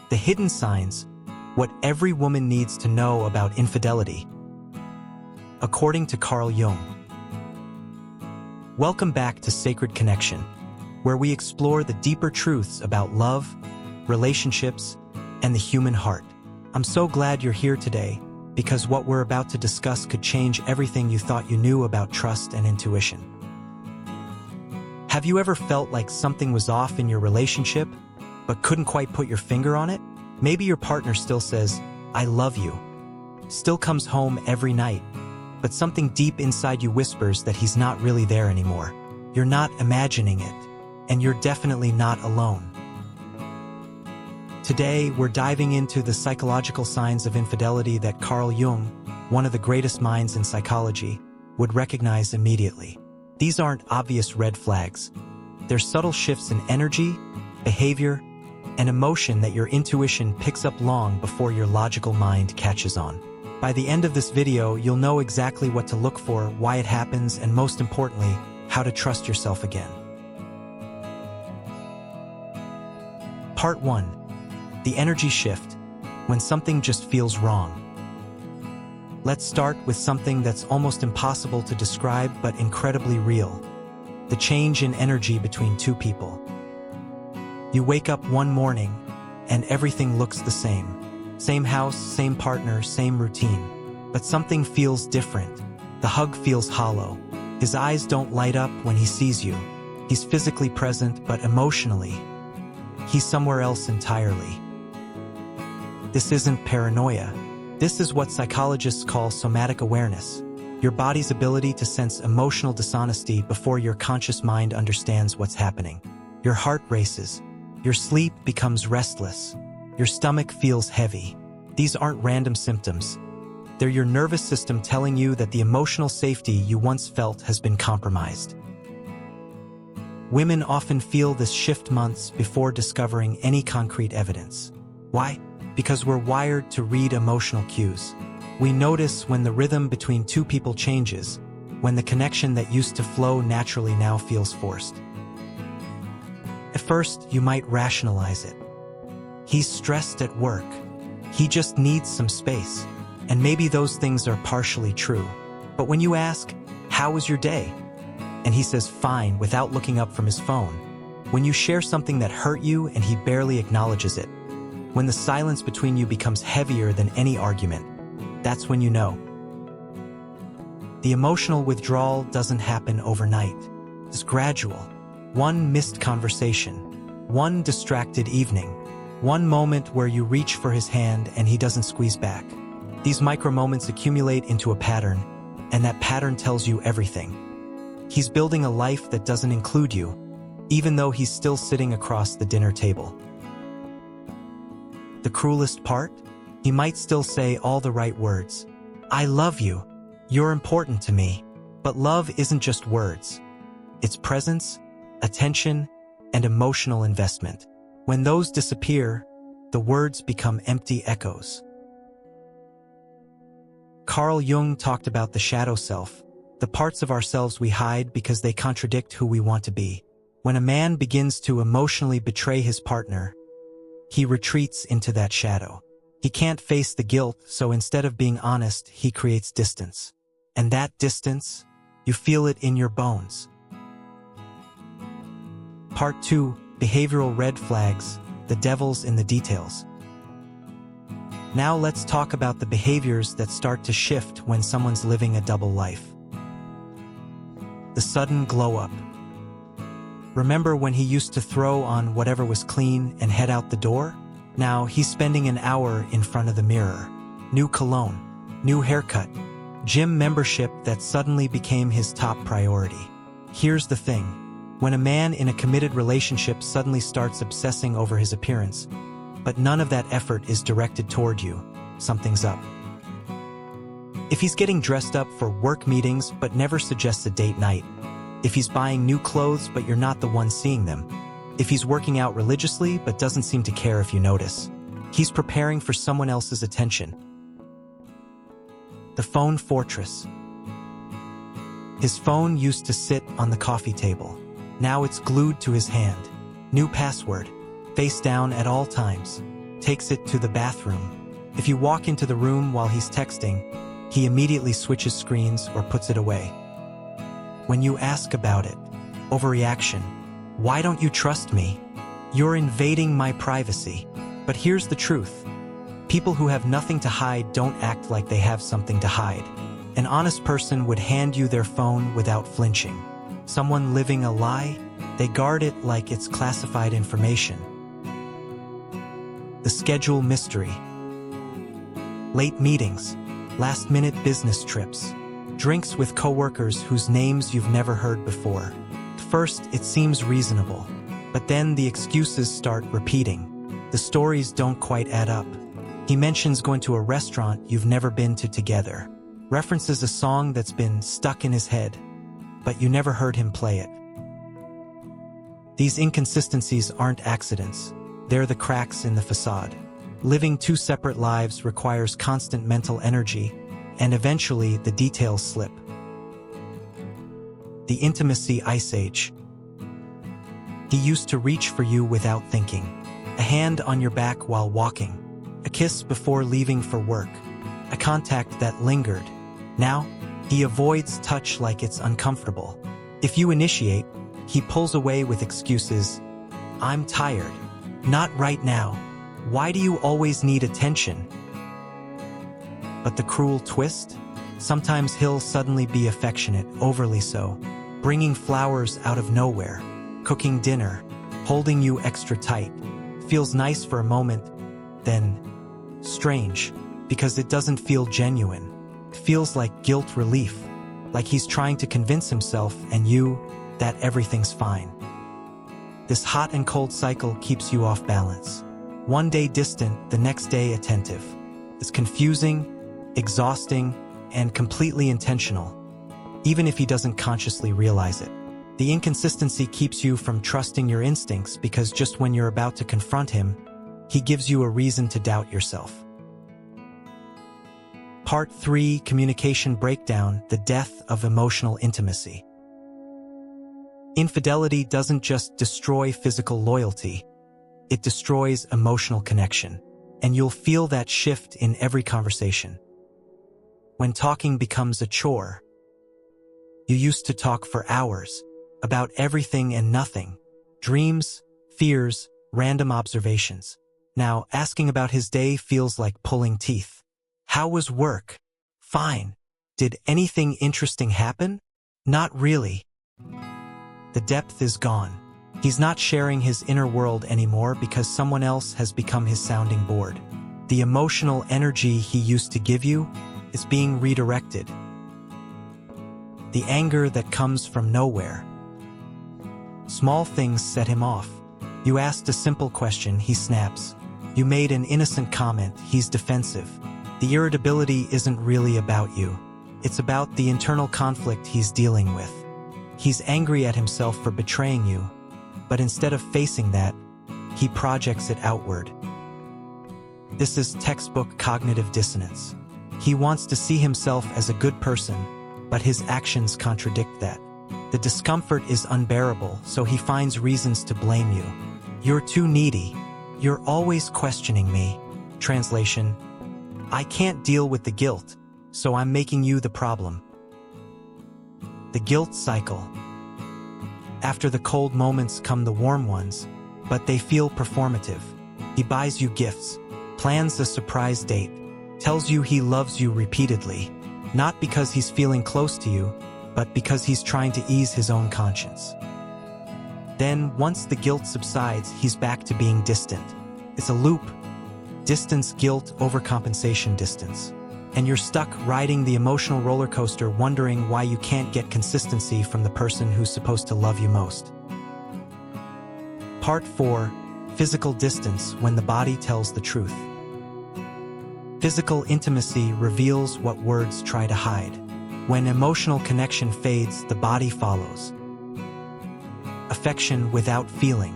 The hidden signs, what every woman needs to know about infidelity. According to Carl Jung. Welcome back to Sacred Connection, where we explore the deeper truths about love, relationships, and the human heart. I'm so glad you're here today, because what we're about to discuss could change everything you thought you knew about trust and intuition. Have you ever felt like something was off in your relationship, but couldn't quite put your finger on it? Maybe your partner still says, "I love you," still comes home every night, but something deep inside you whispers that he's not really there anymore. You're not imagining it, and you're definitely not alone. Today, we're diving into the psychological signs of infidelity that Carl Jung, one of the greatest minds in psychology, would recognize immediately. These aren't obvious red flags. They're subtle shifts in energy, behavior, and emotion that your intuition picks up long before your logical mind catches on. By the end of this video, you'll know exactly what to look for, why it happens, and most importantly, how to trust yourself again. Part 1. The energy shift, when something just feels wrong. Let's start with something that's almost impossible to describe but incredibly real. The change in energy between two people. You wake up one morning, and everything looks the same. Same house, same partner, same routine. But something feels different. The hug feels hollow. His eyes don't light up when he sees you. He's physically present, but emotionally, he's somewhere else entirely. This isn't paranoia. This is what psychologists call somatic awareness. Your body's ability to sense emotional dishonesty before your conscious mind understands what's happening. Your heart races. Your sleep becomes restless. Your stomach feels heavy. These aren't random symptoms. They're your nervous system telling you that the emotional safety you once felt has been compromised. Women often feel this shift months before discovering any concrete evidence. Why? Because we're wired to read emotional cues. We notice when the rhythm between two people changes, when the connection that used to flow naturally now feels forced. At first, you might rationalize it. He's stressed at work. He just needs some space. And maybe those things are partially true. But when you ask, "How was your day?" and he says, "Fine," without looking up from his phone, when you share something that hurt you and he barely acknowledges it, when the silence between you becomes heavier than any argument, that's when you know. The emotional withdrawal doesn't happen overnight. It's gradual. One missed conversation, one distracted evening, one moment where you reach for his hand and he doesn't squeeze back. These micro moments accumulate into a pattern, and that pattern tells you everything. He's building a life that doesn't include you, even though he's still sitting across the dinner table. The cruelest part? He might still say all the right words. "I love you. You're important to me." But love isn't just words. It's presence, attention, and emotional investment. When those disappear, the words become empty echoes. Carl Jung talked about the shadow self, the parts of ourselves we hide because they contradict who we want to be. When a man begins to emotionally betray his partner, he retreats into that shadow. He can't face the guilt, so instead of being honest, he creates distance. And that distance, you feel it in your bones. Part 2. Behavioral red flags, the devil's in the details. Now let's talk about the behaviors that start to shift when someone's living a double life. The sudden glow-up. Remember when he used to throw on whatever was clean and head out the door? Now he's spending an hour in front of the mirror. New cologne, new haircut, gym membership that suddenly became his top priority. Here's the thing. When a man in a committed relationship suddenly starts obsessing over his appearance, but none of that effort is directed toward you, something's up. If he's getting dressed up for work meetings but never suggests a date night, if he's buying new clothes but you're not the one seeing them, if he's working out religiously but doesn't seem to care if you notice, he's preparing for someone else's attention. The phone fortress. His phone used to sit on the coffee table. Now it's glued to his hand. New password, face down at all times. takes it to the bathroom. If you walk into the room while he's texting, he immediately switches screens or puts it away. When you ask about it, overreaction. Why don't you trust me? You're invading my privacy. But here's the truth. People who have nothing to hide don't act like they have something to hide. An honest person would hand you their phone without flinching. Someone living a lie, they guard it like it's classified information. The schedule mystery. Late meetings, last-minute business trips, drinks with coworkers whose names you've never heard before. First, it seems reasonable, but then the excuses start repeating. The stories don't quite add up. He mentions going to a restaurant you've never been to together, references a song that's been stuck in his head, but you never heard him play it. These inconsistencies aren't accidents. They're the cracks in the facade. Living two separate lives requires constant mental energy, and eventually the details slip. The intimacy ice age. He used to reach for you without thinking. A hand on your back while walking. A kiss before leaving for work. A contact that lingered. Now, he avoids touch like it's uncomfortable. If you initiate, he pulls away with excuses. I'm tired. Not right now. Why do you always need attention? But the cruel twist? Sometimes he'll suddenly be affectionate, overly so, bringing flowers out of nowhere, cooking dinner, holding you extra tight. Feels nice for a moment, then strange, because it doesn't feel genuine. It feels like guilt relief, like he's trying to convince himself and you that everything's fine. This hot and cold cycle keeps you off balance. One day distant, the next day attentive. It's confusing, exhausting, and completely intentional, even if he doesn't consciously realize it. The inconsistency keeps you from trusting your instincts because just when you're about to confront him, he gives you a reason to doubt yourself. Part 3, Communication Breakdown, the Death of Emotional Intimacy. Infidelity doesn't just destroy physical loyalty, it destroys emotional connection, and you'll feel that shift in every conversation. When talking becomes a chore, you used to talk for hours, about everything and nothing, dreams, fears, random observations. Now, asking about his day feels like pulling teeth. How was work? Fine. Did anything interesting happen? Not really. The depth is gone. He's not sharing his inner world anymore because someone else has become his sounding board. The emotional energy he used to give you is being redirected. The anger that comes from nowhere. Small things set him off. You asked a simple question, he snaps. You made an innocent comment, he's defensive. The irritability isn't really about you. It's about the internal conflict he's dealing with. He's angry at himself for betraying you, but instead of facing that, he projects it outward. This is textbook cognitive dissonance. He wants to see himself as a good person, but his actions contradict that. The discomfort is unbearable, so he finds reasons to blame you. You're too needy. You're always questioning me. Translation: I can't deal with the guilt, so I'm making you the problem. The guilt cycle. After the cold moments come the warm ones, but they feel performative. He buys you gifts, plans a surprise date, tells you he loves you repeatedly, not because he's feeling close to you, but because he's trying to ease his own conscience. Then, once the guilt subsides, he's back to being distant. It's a loop. Distance, guilt, overcompensation, distance. And you're stuck riding the emotional roller coaster wondering why you can't get consistency from the person who's supposed to love you most. Part 4, Physical Distance, when the body tells the truth. Physical intimacy reveals what words try to hide. When emotional connection fades, the body follows. Affection without feeling.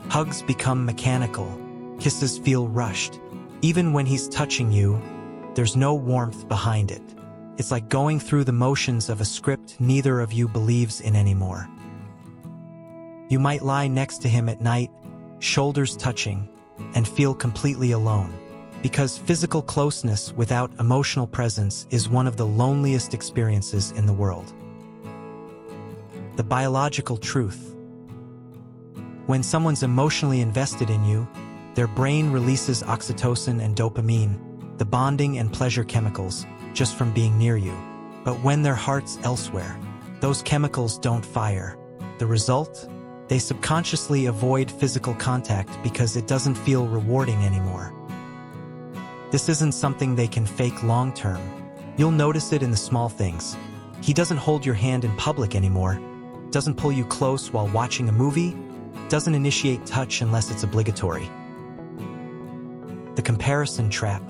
Hugs become mechanical. Kisses feel rushed. Even when he's touching you, there's no warmth behind it. It's like going through the motions of a script neither of you believes in anymore. You might lie next to him at night, shoulders touching, and feel completely alone. Because physical closeness without emotional presence is one of the loneliest experiences in the world. The biological truth. When someone's emotionally invested in you, their brain releases oxytocin and dopamine, the bonding and pleasure chemicals, just from being near you. But when their heart's elsewhere, those chemicals don't fire. The result? They subconsciously avoid physical contact because it doesn't feel rewarding anymore. This isn't something they can fake long-term. You'll notice it in the small things. He doesn't hold your hand in public anymore, doesn't pull you close while watching a movie, doesn't initiate touch unless it's obligatory. The comparison trap.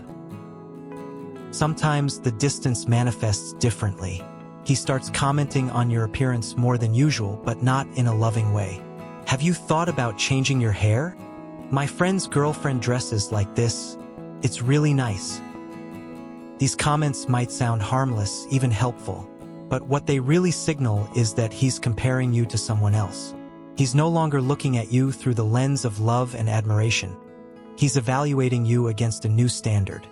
Sometimes the distance manifests differently. He starts commenting on your appearance more than usual, but not in a loving way. Have you thought about changing your hair? My friend's girlfriend dresses like this. It's really nice. These comments might sound harmless, even helpful, but what they really signal is that he's comparing you to someone else. He's no longer looking at you through the lens of love and admiration. He's evaluating you against a new standard.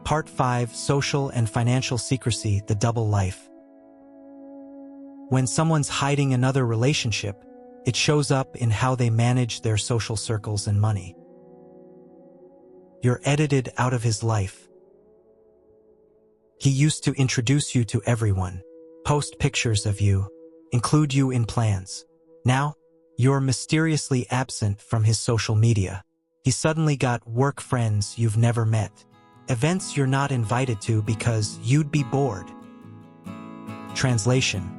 Part 5: Social and Financial Secrecy, the Double Life. When someone's hiding another relationship, it shows up in how they manage their social circles and money. You're edited out of his life. He used to introduce you to everyone, post pictures of you, include you in plans. Now, you're mysteriously absent from his social media. He suddenly got work friends you've never met, events you're not invited to because you'd be bored. Translation.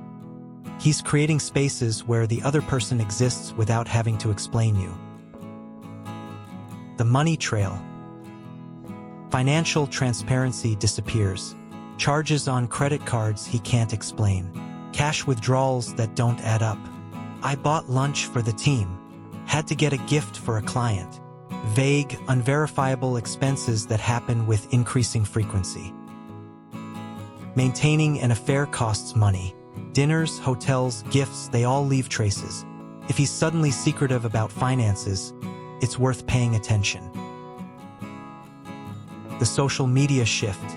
He's creating spaces where the other person exists without having to explain you. The money trail. Financial transparency disappears. Charges on credit cards he can't explain. Cash withdrawals that don't add up. I bought lunch for the team. Had to get a gift for a client. Vague, unverifiable expenses that happen with increasing frequency. Maintaining an affair costs money. Dinners, hotels, gifts, they all leave traces. If he's suddenly secretive about finances, it's worth paying attention. The social media shift.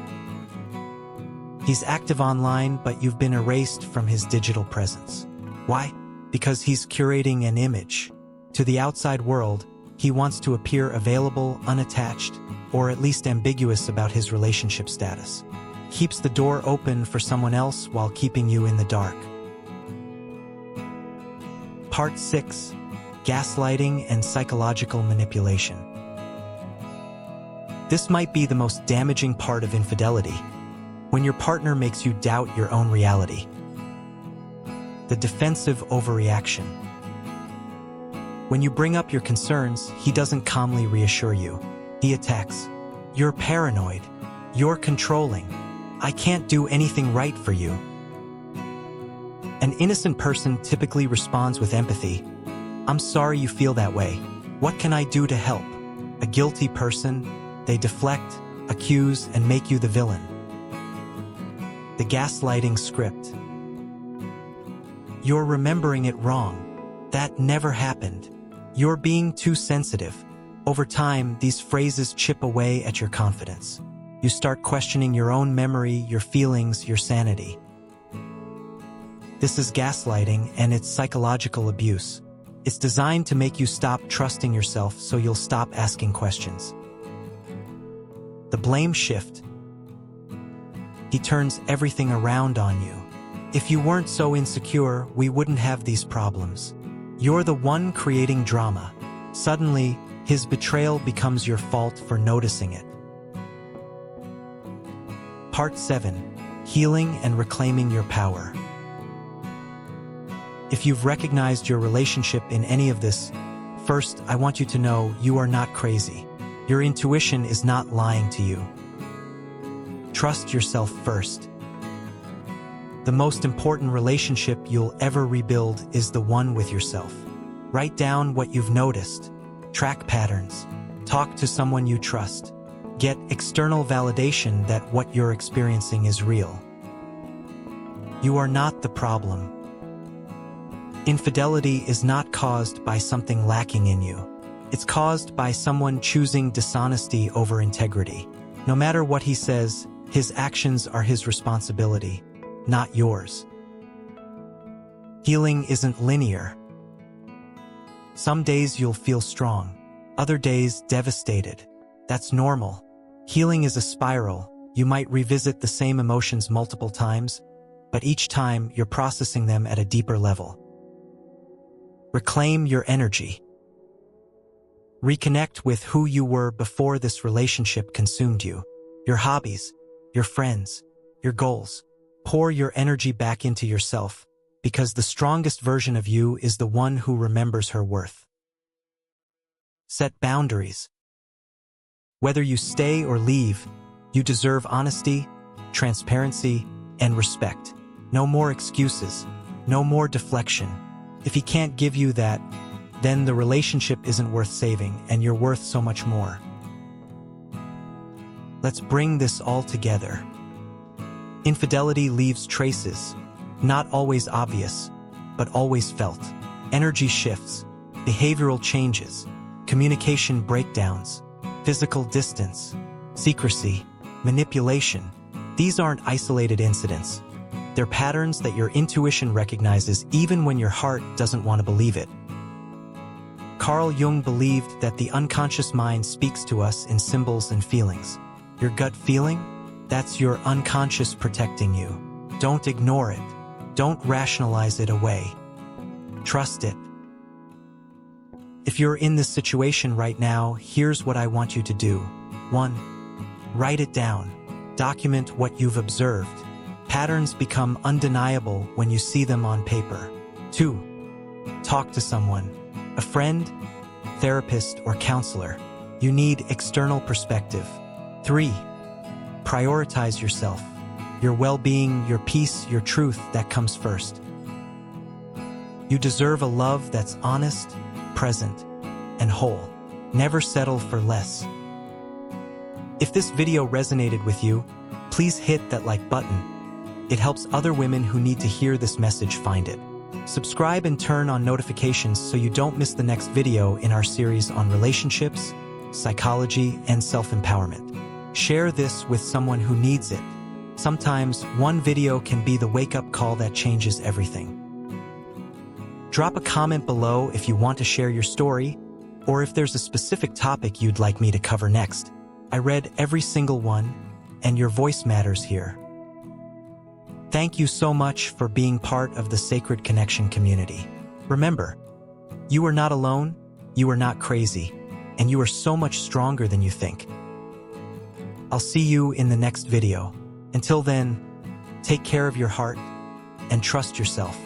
He's active online, but you've been erased from his digital presence. Why? Because he's curating an image. To the outside world, he wants to appear available, unattached, or at least ambiguous about his relationship status. Keeps the door open for someone else while keeping you in the dark. Part 6: Gaslighting and Psychological Manipulation. This might be the most damaging part of infidelity, when your partner makes you doubt your own reality. The defensive overreaction. When you bring up your concerns, he doesn't calmly reassure you. He attacks. You're paranoid. You're controlling. I can't do anything right for you. An innocent person typically responds with empathy. I'm sorry you feel that way. What can I do to help? A guilty person, they deflect, accuse, and make you the villain. The gaslighting script. You're remembering it wrong. That never happened. You're being too sensitive. Over time, these phrases chip away at your confidence. You start questioning your own memory, your feelings, your sanity. This is gaslighting, and it's psychological abuse. It's designed to make you stop trusting yourself so you'll stop asking questions. The blame shift. He turns everything around on you. If you weren't so insecure, we wouldn't have these problems. You're the one creating drama. Suddenly, his betrayal becomes your fault for noticing it. Part 7: Healing and Reclaiming Your Power. If you've recognized your relationship in any of this, first, I want you to know you are not crazy. Your intuition is not lying to you. Trust yourself first. The most important relationship you'll ever rebuild is the one with yourself. Write down what you've noticed. Track patterns. Talk to someone you trust. Get external validation that what you're experiencing is real. You are not the problem. Infidelity is not caused by something lacking in you. It's caused by someone choosing dishonesty over integrity. No matter what he says, his actions are his responsibility, not yours. Healing isn't linear. Some days you'll feel strong, other days devastated. That's normal. Healing is a spiral. You might revisit the same emotions multiple times, but each time you're processing them at a deeper level. Reclaim your energy. Reconnect with who you were before this relationship consumed you. Your hobbies, your friends, your goals. Pour your energy back into yourself, because the strongest version of you is the one who remembers her worth. Set boundaries. Whether you stay or leave, you deserve honesty, transparency, and respect. No more excuses, no more deflection. If he can't give you that, then the relationship isn't worth saving, and you're worth so much more. Let's bring this all together. Infidelity leaves traces, not always obvious, but always felt. Energy shifts, behavioral changes, communication breakdowns, physical distance, secrecy, manipulation. These aren't isolated incidents. They're patterns that your intuition recognizes even when your heart doesn't want to believe it. Carl Jung believed that the unconscious mind speaks to us in symbols and feelings. Your gut feeling? That's your unconscious protecting you. Don't ignore it. Don't rationalize it away. Trust it. If you're in this situation right now, here's what I want you to do. 1. Write it down. Document what you've observed. Patterns become undeniable when you see them on paper. 2. Talk to someone. A friend, therapist, or counselor. You need external perspective. 3. Prioritize yourself. Your well-being, your peace, your truth, that comes first. You deserve a love that's honest, present, and whole. Never settle for less. If this video resonated with you, please hit that like button. It helps other women who need to hear this message find it. Subscribe and turn on notifications so you don't miss the next video in our series on relationships, psychology, and self-empowerment. Share this with someone who needs it. Sometimes one video can be the wake-up call that changes everything. Drop a comment below if you want to share your story, or if there's a specific topic you'd like me to cover next. I read every single one, and your voice matters here. Thank you so much for being part of the Sacred Connection community. Remember, you are not alone, you are not crazy, and you are so much stronger than you think. I'll see you in the next video. Until then, take care of your heart and trust yourself.